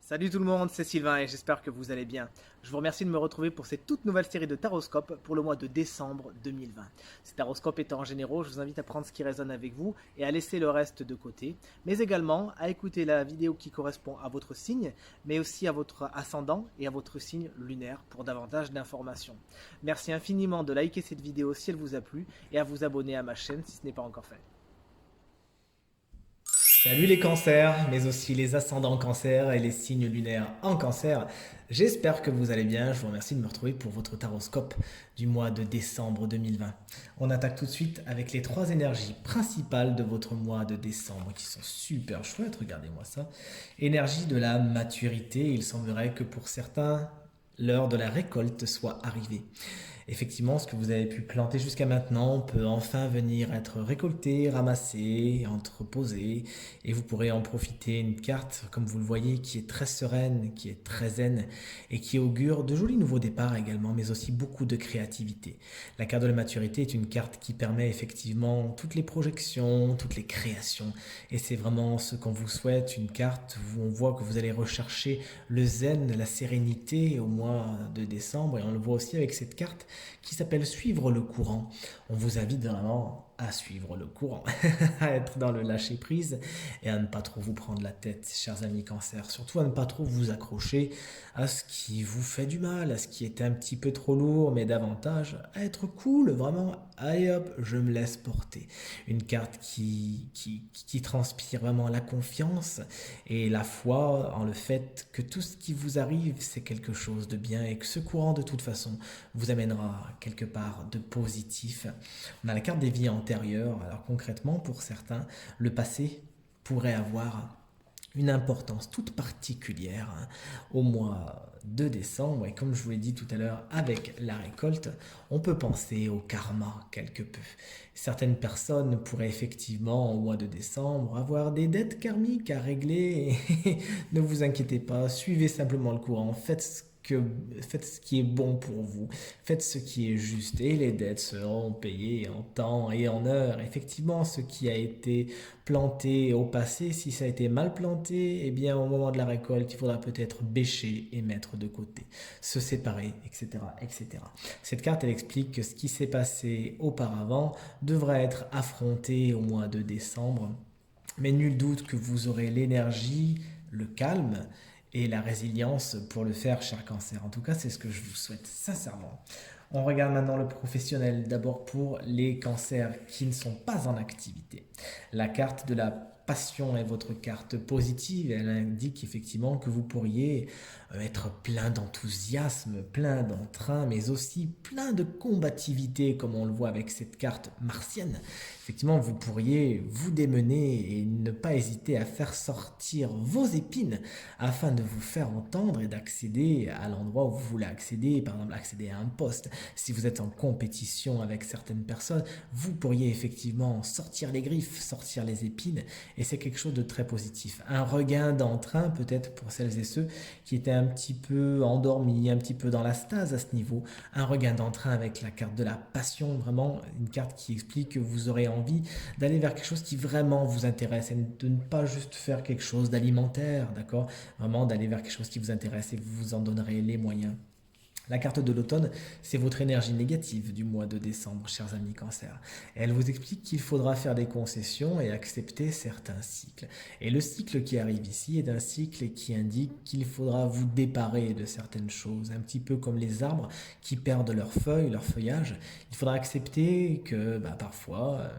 Salut tout le monde, c'est Sylvain et j'espère que vous allez bien. Je vous remercie de me retrouver pour cette toute nouvelle série de taroscopes pour le mois de décembre 2020. Ces taroscopes étant généraux, je vous invite à prendre ce qui résonne avec vous et à laisser le reste de côté, mais également à écouter la vidéo qui correspond à votre signe, mais aussi à votre ascendant et à votre signe lunaire pour davantage d'informations. Merci infiniment de liker cette vidéo si elle vous a plu et à vous abonner à ma chaîne si ce n'est pas encore fait. Salut les cancers, mais aussi les ascendants cancer et les signes lunaires en cancer. J'espère que vous allez bien. Je vous remercie de me retrouver pour votre taroscope du mois de décembre 2020. On attaque tout de suite avec les trois énergies principales de votre mois de décembre qui sont super chouettes. Regardez-moi ça. Énergie de la maturité. Il semblerait que pour certains, l'heure de la récolte soit arrivée. Effectivement, ce que vous avez pu planter jusqu'à maintenant peut enfin venir être récolté, ramassé, entreposé, et vous pourrez en profiter. Une carte, comme vous le voyez, qui est très sereine, qui est très zen, et qui augure de jolis nouveaux départs également, mais aussi beaucoup de créativité. La carte de la maturité est une carte qui permet effectivement toutes les projections, toutes les créations, et c'est vraiment ce qu'on vous souhaite, une carte où on voit que vous allez rechercher le zen, la sérénité au mois de décembre, et on le voit aussi avec cette carte qui s'appelle Suivre le courant. On vous invite vraiment à suivre le courant, à être dans le lâcher prise et à ne pas trop vous prendre la tête, chers amis cancer. Surtout à ne pas trop vous accrocher à ce qui vous fait du mal, à ce qui est un petit peu trop lourd, mais davantage à être cool, vraiment. Allez hop, je me laisse porter. Une carte qui transpire vraiment la confiance et la foi en le fait que tout ce qui vous arrive, c'est quelque chose de bien et que ce courant, de toute façon, vous amènera quelque part de positif. On a la carte des vies antérieures. Alors concrètement, pour certains, le passé pourrait avoir une importance toute particulière au mois de décembre. Et comme je vous l'ai dit tout à l'heure, avec la récolte, on peut penser au karma quelque peu. Certaines personnes pourraient effectivement, au mois de décembre, avoir des dettes karmiques à régler. Ne vous inquiétez pas, suivez simplement le courant, faites ce qui est bon pour vous, faites ce qui est juste et les dettes seront payées en temps et en heure. Effectivement, ce qui a été planté au passé, si ça a été mal planté, eh bien au moment de la récolte, il faudra peut-être bêcher et mettre de côté, se séparer, etc., etc. Cette carte, elle explique que ce qui s'est passé auparavant devrait être affronté au mois de décembre, mais nul doute que vous aurez l'énergie, le calme et la résilience pour le faire, cher cancer. En tout cas, c'est ce que je vous souhaite sincèrement. On regarde maintenant le professionnel, d'abord pour les cancers qui ne sont pas en activité. La carte de la passion est votre carte positive. Elle indique effectivement que vous pourriez être plein d'enthousiasme, plein d'entrain, mais aussi plein de combativité, comme on le voit avec cette carte martienne. Effectivement, vous pourriez vous démener et ne pas hésiter à faire sortir vos épines afin de vous faire entendre et d'accéder à l'endroit où vous voulez accéder, par exemple accéder à un poste. Si vous êtes en compétition avec certaines personnes, vous pourriez effectivement sortir les griffes, sortir les épines, et c'est quelque chose de très positif. Un regain d'entrain peut-être pour celles et ceux qui étaient un petit peu endormis, un petit peu dans la stase à ce niveau. Un regain d'entrain avec la carte de la passion, vraiment une carte qui explique que vous aurez envie d'aller vers quelque chose qui vraiment vous intéresse et de ne pas juste faire quelque chose d'alimentaire, d'accord? Vraiment d'aller vers quelque chose qui vous intéresse et vous vous en donnerez les moyens. La carte de l'automne, c'est votre énergie négative du mois de décembre, chers amis cancer. Elle vous explique qu'il faudra faire des concessions et accepter certains cycles. Et le cycle qui arrive ici est un cycle qui indique qu'il faudra vous déparer de certaines choses, un petit peu comme les arbres qui perdent leurs feuilles, leur feuillage. Il faudra accepter que parfois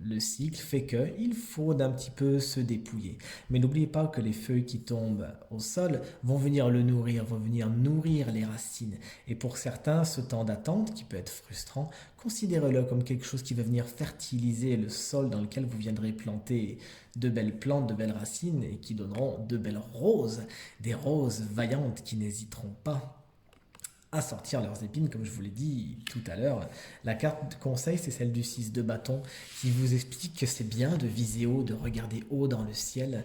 le cycle fait qu'il faut d'un petit peu se dépouiller. Mais n'oubliez pas que les feuilles qui tombent au sol vont venir le nourrir, vont venir nourrir les racines. Et pour certains, ce temps d'attente, qui peut être frustrant, considérez-le comme quelque chose qui va venir fertiliser le sol dans lequel vous viendrez planter de belles plantes, de belles racines et qui donneront de belles roses, des roses vaillantes qui n'hésiteront pas à sortir leurs épines, comme je vous l'ai dit tout à l'heure. La carte de conseil, c'est celle du 6 de bâton, qui vous explique que c'est bien de viser haut, de regarder haut dans le ciel.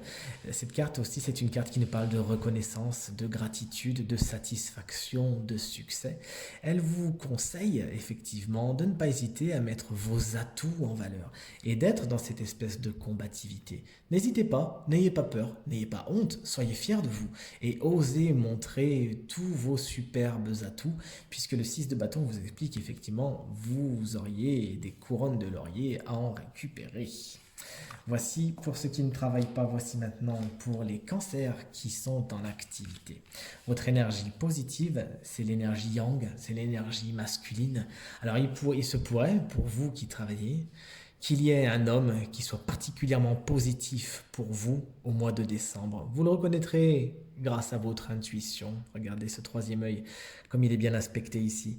Cette carte aussi, c'est une carte qui nous parle de reconnaissance, de gratitude, de satisfaction, de succès. Elle vous conseille effectivement de ne pas hésiter à mettre vos atouts en valeur et d'être dans cette espèce de combativité. N'hésitez pas, n'ayez pas peur, n'ayez pas honte, soyez fiers de vous et osez montrer tous vos superbes atouts, puisque le 6 de bâton vous explique effectivement vous auriez des couronnes de laurier à en récupérer. Voici pour ceux qui ne travaillent pas, voici maintenant pour les cancers qui sont en activité. Votre énergie positive, c'est l'énergie yang, c'est l'énergie masculine. Alors il se pourrait, pour vous qui travaillez, qu'il y ait un homme qui soit particulièrement positif pour vous au mois de décembre. Vous le reconnaîtrez grâce à votre intuition. Regardez ce troisième œil, comme il est bien aspecté ici.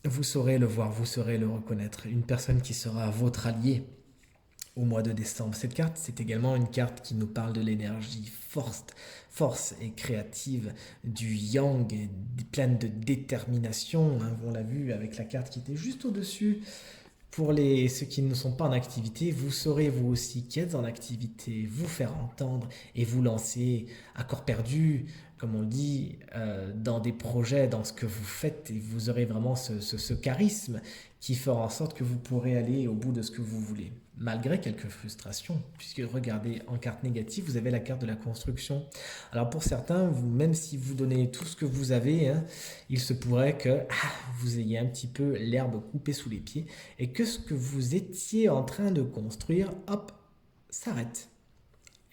Vous saurez le voir, vous saurez le reconnaître. Une personne qui sera votre allié au mois de décembre. Cette carte, c'est également une carte qui nous parle de l'énergie force et créative, du yang, pleine de détermination. On l'a vu avec la carte qui était juste au-dessus. Pour ceux qui ne sont pas en activité, vous saurez vous aussi qui êtes en activité, vous faire entendre et vous lancer à corps perdu, comme on dit, dans des projets, dans ce que vous faites, et vous aurez vraiment ce charisme qui fera en sorte que vous pourrez aller au bout de ce que vous voulez, malgré quelques frustrations, puisque regardez, en carte négative, vous avez la carte de la construction. Alors pour certains, même si vous donnez tout ce que vous avez, il se pourrait que vous ayez un petit peu l'herbe coupée sous les pieds, et que ce que vous étiez en train de construire, hop, s'arrête.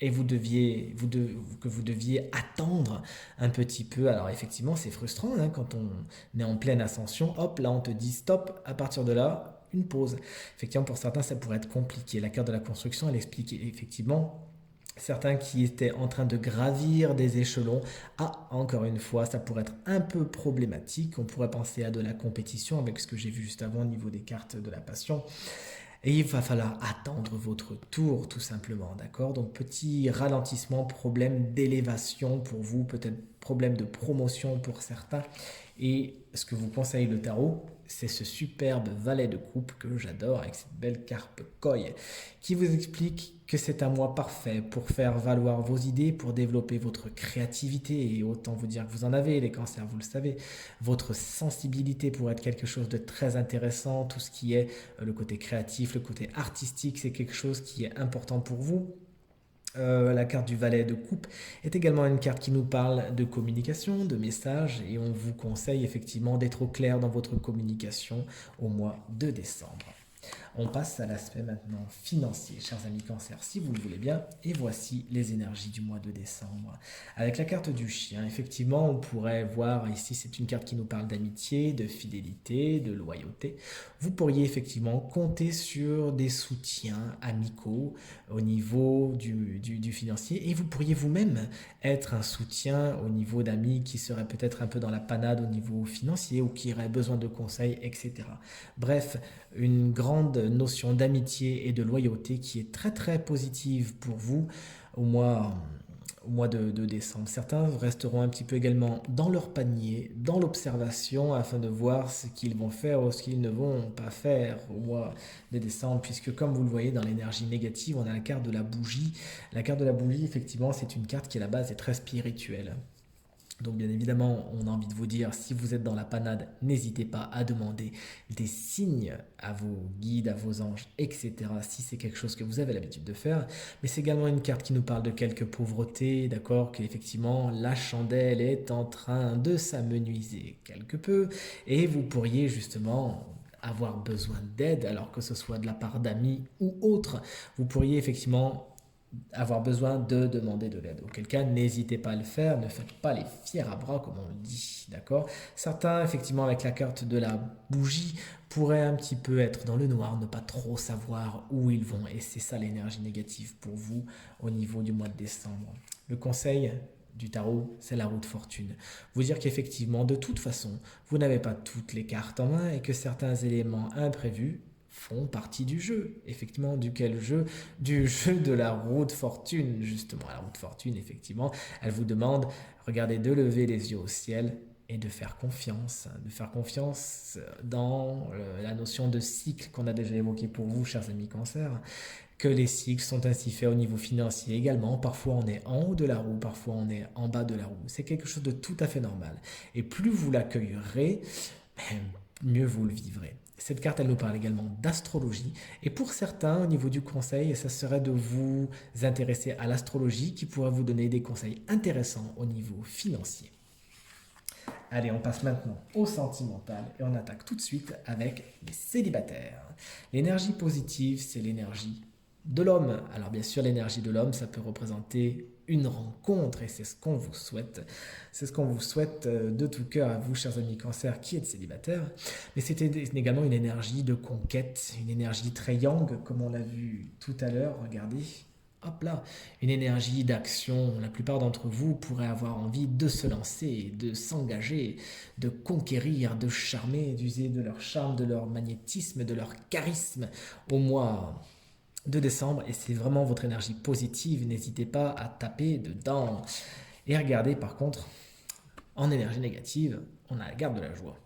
Et vous deviez attendre un petit peu. Alors effectivement, c'est frustrant quand on est en pleine ascension. Hop, là on te dit stop, à partir de là, une pause. Effectivement, pour certains, ça pourrait être compliqué. La carte de la construction, elle explique effectivement certains qui étaient en train de gravir des échelons. Encore une fois, ça pourrait être un peu problématique. On pourrait penser à de la compétition avec ce que j'ai vu juste avant au niveau des cartes de la passion. Et il va falloir attendre votre tour, tout simplement, d'accord? Donc, petit ralentissement, problème d'élévation pour vous, peut-être problème de promotion pour certains. Et ce que vous conseille le tarot, c'est ce superbe valet de coupe que j'adore avec cette belle carpe koi qui vous explique que c'est un mois parfait pour faire valoir vos idées, pour développer votre créativité. Et autant vous dire que vous en avez, les cancers, vous le savez. Votre sensibilité pourrait être quelque chose de très intéressant. Tout ce qui est le côté créatif, le côté artistique, c'est quelque chose qui est important pour vous. La carte du valet de coupe est également une carte qui nous parle de communication, de messages, et on vous conseille effectivement d'être au clair dans votre communication au mois de décembre. On passe à l'aspect maintenant financier, chers amis Cancer, si vous le voulez bien. Et voici les énergies du mois de décembre. Avec la carte du chien, effectivement, on pourrait voir ici, c'est une carte qui nous parle d'amitié, de fidélité, de loyauté. Vous pourriez effectivement compter sur des soutiens amicaux au niveau du financier, et vous pourriez vous-même être un soutien au niveau d'amis qui seraient peut-être un peu dans la panade au niveau financier ou qui auraient besoin de conseils, etc. Bref, une grande notion d'amitié et de loyauté qui est très très positive pour vous au mois de décembre. Certains resteront un petit peu également dans leur panier, dans l'observation, afin de voir ce qu'ils vont faire ou ce qu'ils ne vont pas faire au mois de décembre, puisque comme vous le voyez dans l'énergie négative, on a la carte de la bougie. La carte de la bougie, effectivement, c'est une carte qui à la base est très spirituelle. Donc bien évidemment, on a envie de vous dire, si vous êtes dans la panade, n'hésitez pas à demander des signes à vos guides, à vos anges, etc. si c'est quelque chose que vous avez l'habitude de faire. Mais c'est également une carte qui nous parle de quelque pauvreté, d'accord, qu'effectivement la chandelle est en train de s'amenuiser quelque peu, et vous pourriez justement avoir besoin d'aide, alors que ce soit de la part d'amis ou autres. Vous pourriez effectivement avoir besoin de demander de l'aide. Auquel cas, n'hésitez pas à le faire, ne faites pas les fiers à bras comme on le dit, d'accord? Certains, effectivement, avec la carte de la bougie, pourraient un petit peu être dans le noir, ne pas trop savoir où ils vont, et c'est ça l'énergie négative pour vous au niveau du mois de décembre. Le conseil du tarot, c'est la roue de fortune. Vous dire qu'effectivement, de toute façon, vous n'avez pas toutes les cartes en main et que certains éléments imprévus font partie du jeu. Effectivement, duquel jeu? Du jeu de la roue de fortune, justement. La roue de fortune, effectivement, elle vous demande, regardez, de lever les yeux au ciel et de faire confiance dans la notion de cycle qu'on a déjà évoqué pour vous, chers amis Cancer, que les cycles sont ainsi faits au niveau financier également. Parfois on est en haut de la roue, parfois on est en bas de la roue. C'est quelque chose de tout à fait normal. Et plus vous l'accueillerez, mieux vous le vivrez. Cette carte, elle nous parle également d'astrologie. Et pour certains, au niveau du conseil, ça serait de vous intéresser à l'astrologie qui pourrait vous donner des conseils intéressants au niveau financier. Allez, on passe maintenant au sentimental et on attaque tout de suite avec les célibataires. L'énergie positive, c'est l'énergie de l'homme. Alors bien sûr, l'énergie de l'homme, ça peut représenter une rencontre et c'est ce qu'on vous souhaite. C'est ce qu'on vous souhaite de tout cœur à vous, chers amis Cancer, qui êtes célibataires. Mais c'est également une énergie de conquête, une énergie très yang, comme on l'a vu tout à l'heure. Regardez, hop là, une énergie d'action. La plupart d'entre vous pourraient avoir envie de se lancer, de s'engager, de conquérir, de charmer, d'user de leur charme, de leur magnétisme, de leur charisme au mois de décembre. Et c'est vraiment votre énergie positive. N'hésitez pas à taper dedans. Et regardez par contre, en énergie négative, on a la carte de la joie.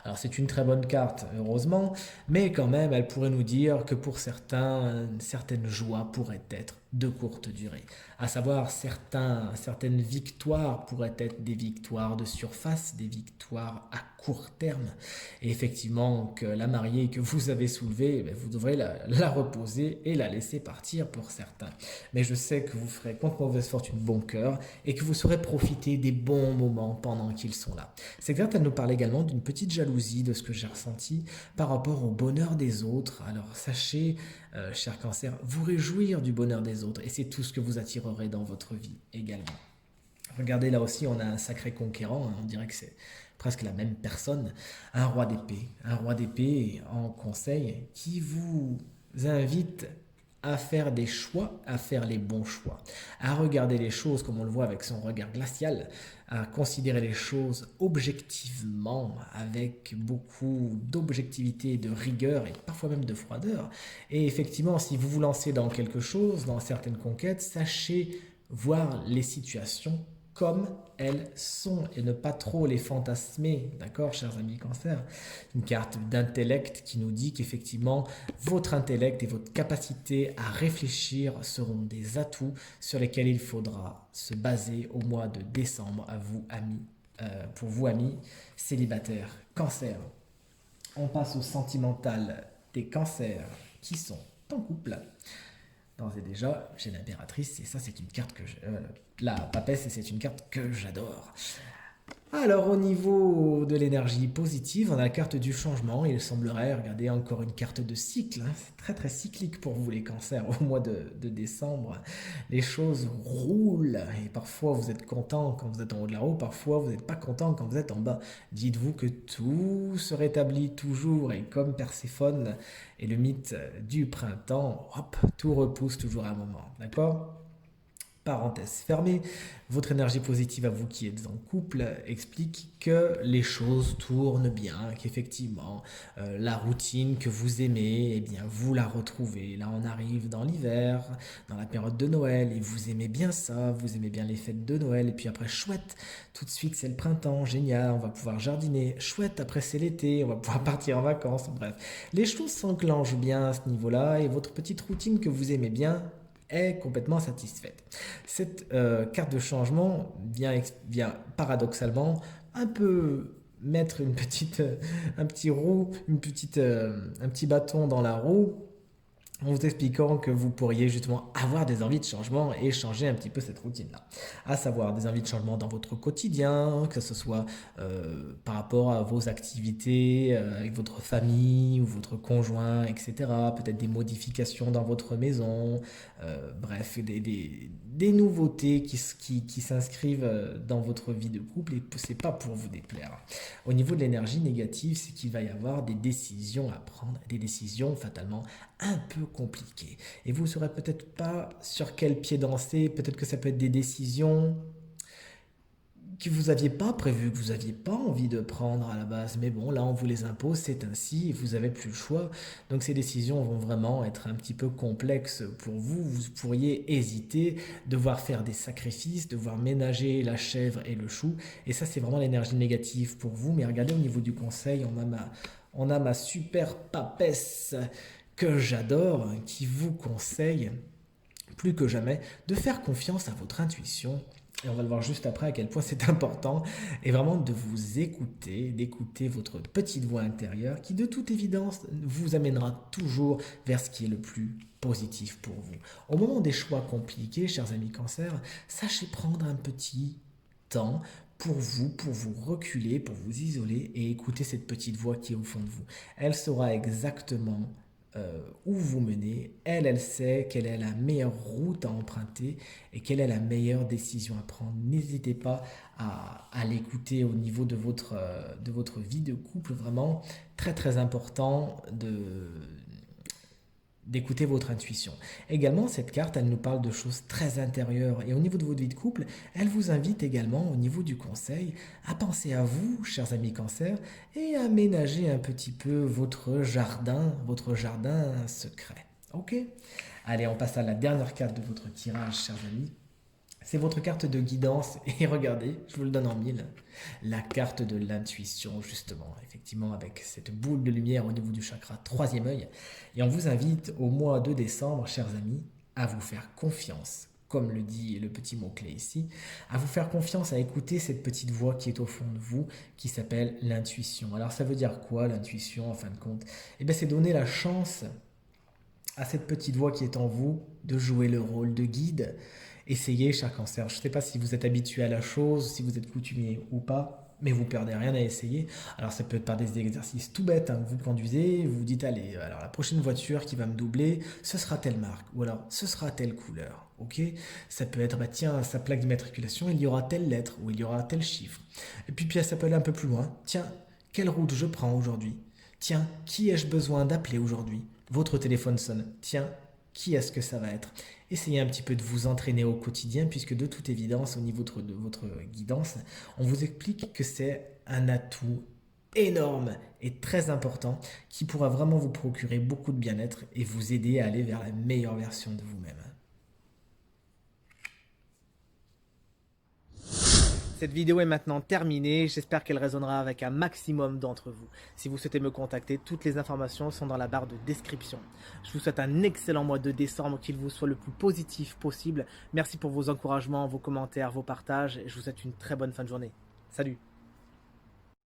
Alors c'est une très bonne carte, heureusement, mais quand même, elle pourrait nous dire que pour certains, certaines joies pourraient être de courte durée. À savoir, certaines victoires pourraient être des victoires de surface, des victoires à court terme. Et effectivement, que la mariée que vous avez soulevée, vous devrez la reposer et la laisser partir pour certains. Mais je sais que vous ferez contre mauvaise fortune bon cœur et que vous saurez profiter des bons moments pendant qu'ils sont là. Cette carte, elle nous parle également d'une petite jalousie de ce que j'ai ressenti par rapport au bonheur des autres. Alors sachez, cher Cancer, vous réjouir du bonheur des autres et c'est tout ce que vous attirerez dans votre vie également. Regardez, là aussi, on a un sacré conquérant, on dirait que c'est presque la même personne, un roi d'épée en conseil qui vous invite à faire des choix, à faire les bons choix, à regarder les choses comme on le voit avec son regard glacial, à considérer les choses objectivement, avec beaucoup d'objectivité, de rigueur et parfois même de froideur. Et effectivement, si vous vous lancez dans quelque chose, dans certaines conquêtes, sachez voir les situations comme elles sont et ne pas trop les fantasmer, d'accord, chers amis Cancer. Une carte d'intellect qui nous dit qu'effectivement votre intellect et votre capacité à réfléchir seront des atouts sur lesquels il faudra se baser au mois de décembre à vous amis, pour vous amis célibataires Cancer. On passe au sentimental des Cancers qui sont en couple. D'ores et déjà, j'ai l'impératrice et ça c'est une carte que la papesse et c'est une carte que j'adore. Alors au niveau de l'énergie positive, on a la carte du changement. Il semblerait, regardez encore une carte de cycle. C'est très très cyclique pour vous les cancers au mois de décembre. Les choses roulent et parfois vous êtes content quand vous êtes en haut de la roue, parfois vous n'êtes pas content quand vous êtes en bas. Dites-vous que tout se rétablit toujours et comme Perséphone et le mythe du printemps, hop, tout repousse toujours à un moment. D'accord ? Parenthèse fermée, votre énergie positive à vous qui êtes en couple explique que les choses tournent bien, qu'effectivement la routine que vous aimez, eh bien vous la retrouvez. Là on arrive dans l'hiver, dans la période de Noël et vous aimez bien ça, vous aimez bien les fêtes de Noël et puis après chouette, tout de suite c'est le printemps, génial, on va pouvoir jardiner, chouette après c'est l'été, on va pouvoir partir en vacances, bref. Les choses s'enclenchent bien à ce niveau-là et votre petite routine que vous aimez bien est complètement satisfaite. Cette carte de changement vient paradoxalement un peu mettre un petit bâton dans la roue en vous expliquant que vous pourriez justement avoir des envies de changement et changer un petit peu cette routine-là. À savoir des envies de changement dans votre quotidien, que ce soit par rapport à vos activités avec votre famille ou votre conjoint, etc. Peut-être des modifications dans votre maison, bref, des nouveautés qui s'inscrivent dans votre vie de couple et c'est pas pour vous déplaire. Au niveau de l'énergie négative, c'est qu'il va y avoir des décisions à prendre, des décisions fatalement un peu compliquées. Et vous ne saurez peut-être pas sur quel pied danser, peut-être que ça peut être des décisions que vous n'aviez pas prévu, que vous n'aviez pas envie de prendre à la base. Mais bon, là, on vous les impose, c'est ainsi, et vous n'avez plus le choix. Donc ces décisions vont vraiment être un petit peu complexes pour vous. Vous pourriez hésiter, devoir faire des sacrifices, devoir ménager la chèvre et le chou. Et ça, c'est vraiment l'énergie négative pour vous. Mais regardez au niveau du conseil, on a ma super papesse que j'adore, qui vous conseille plus que jamais de faire confiance à votre intuition. Et on va le voir juste après à quel point c'est important. Et vraiment de vous écouter, d'écouter votre petite voix intérieure qui de toute évidence vous amènera toujours vers ce qui est le plus positif pour vous. Au moment des choix compliqués, chers amis cancer, sachez prendre un petit temps pour vous reculer, pour vous isoler et écouter cette petite voix qui est au fond de vous. Elle saura exactement où vous menez. Elle sait quelle est la meilleure route à emprunter et quelle est la meilleure décision à prendre. N'hésitez pas à l'écouter au niveau de votre vie de couple. Vraiment très très important d'écouter votre intuition. Également, cette carte, elle nous parle de choses très intérieures. Et au niveau de votre vie de couple, elle vous invite également, au niveau du conseil, à penser à vous, chers amis cancer, et à aménager un petit peu votre jardin secret. Ok? Allez, on passe à la dernière carte de votre tirage, chers amis. C'est votre carte de guidance et regardez, je vous le donne en mille, la carte de l'intuition justement, effectivement avec cette boule de lumière au niveau du chakra troisième œil. Et on vous invite au mois de décembre, chers amis, à vous faire confiance, comme le dit le petit mot-clé ici, à vous faire confiance, à écouter cette petite voix qui est au fond de vous, qui s'appelle l'intuition. Alors ça veut dire quoi l'intuition en fin de compte? Eh bien c'est donner la chance à cette petite voix qui est en vous de jouer le rôle de guide. Essayez, cher cancer. Je ne sais pas si vous êtes habitué à la chose, si vous êtes coutumier ou pas, mais vous perdez rien à essayer. Alors ça peut être par des exercices tout bêtes. Vous conduisez, vous vous dites, allez, alors la prochaine voiture qui va me doubler, ce sera telle marque, ou alors ce sera telle couleur. Ok? Ça peut être, bah tiens, sa plaque d'immatriculation, il y aura telle lettre, ou il y aura tel chiffre. Et puis ça peut aller un peu plus loin. Tiens, quelle route je prends aujourd'hui? Tiens, qui ai-je besoin d'appeler aujourd'hui? Votre téléphone sonne. Tiens, qui est-ce que ça va être? Essayez un petit peu de vous entraîner au quotidien, puisque de toute évidence, au niveau de votre guidance, on vous explique que c'est un atout énorme et très important qui pourra vraiment vous procurer beaucoup de bien-être et vous aider à aller vers la meilleure version de vous-même. Cette vidéo est maintenant terminée, j'espère qu'elle résonnera avec un maximum d'entre vous. Si vous souhaitez me contacter, toutes les informations sont dans la barre de description. Je vous souhaite un excellent mois de décembre, qu'il vous soit le plus positif possible. Merci pour vos encouragements, vos commentaires, vos partages et je vous souhaite une très bonne fin de journée. Salut!